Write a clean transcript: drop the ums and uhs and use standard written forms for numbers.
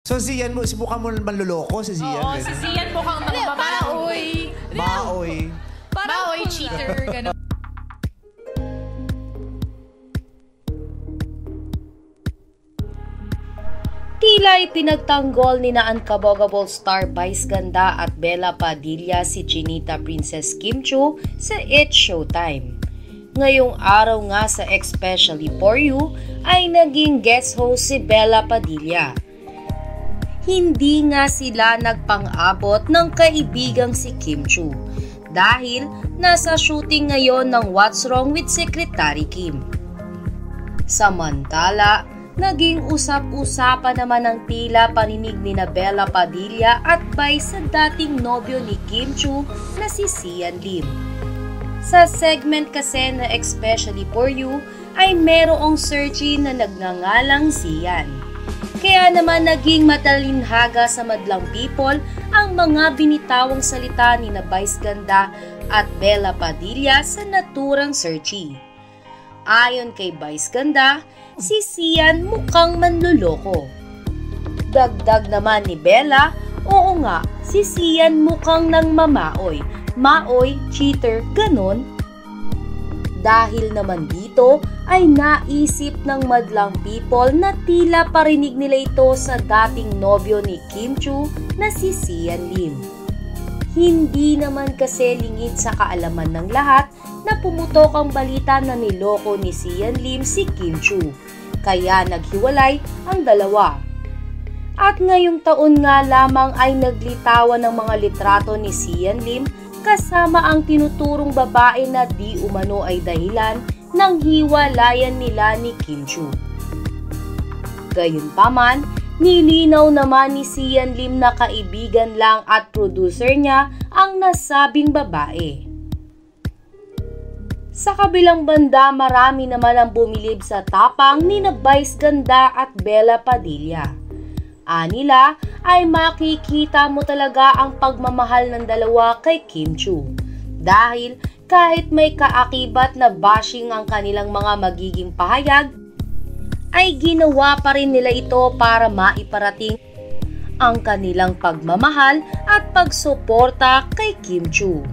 So Zian mo, subukan mo manloloko si Zian. Oo, si Zian mukhang mga Baoy. Baoy. Baoy, cheater, gano'n. Tila ipinagtanggol ni na Unkabogable star Vice Ganda at Bella Padilla si Chinita Princess Kim Chiu sa It's Showtime. Ngayong araw nga sa Especially For You ay naging guest host si Bella Padilla. Hindi nga sila nagpang-abot ng kaibigang si Kim Chiu dahil nasa shooting ngayon ng What's Wrong with Secretary Kim. Samantala, naging usap-usapan naman ang tila paninig ni Bella Padilla at Vice sa dating nobyo ni Kim Chiu na si Sian Lim. Sa segment kasi na Especially For You ay merong searchy na nagngangalang Sian. Kaya naman naging matalinhaga sa madlang people ang mga binitawang salita ni Vice Ganda at Bella Padilla sa naturang searchy. Ayon kay Vice Ganda, si Sian mukhang manloloko. Dagdag naman ni Bella, oo nga, si Sian mukhang nang mamaoy. Maoy, cheater, ganon. Dahil naman dito ay naisip ng madlang people na tila parinig nila ito sa dating nobyo ni Kim Chiu na si Sian Lim. Hindi naman kasi lingid sa kaalaman ng lahat na pumutok ang balita na niloko ni Sian Lim si Kim Chiu, kaya naghiwalay ang dalawa. At ngayong taon nga lamang ay naglitawan ng mga litrato ni Sian Lim kasama ang tinuturong babae na di umano ay dahilan ng hiwalayan nila ni Kim Chiu. Gayunpaman, nilinaw naman ni Sian Lim na kaibigan lang at producer niya ang nasabing babae. Sa kabilang banda, marami naman ang bumilib sa tapang ni Vice Ganda at Bella Padilla. Anila ay makikita mo talaga ang pagmamahal ng dalawa kay Kim Chiu. Dahil kahit may kaakibat na bashing ang kanilang mga magiging pahayag, ay ginawa pa rin nila ito para maiparating ang kanilang pagmamahal at pagsuporta kay Kim Chiu.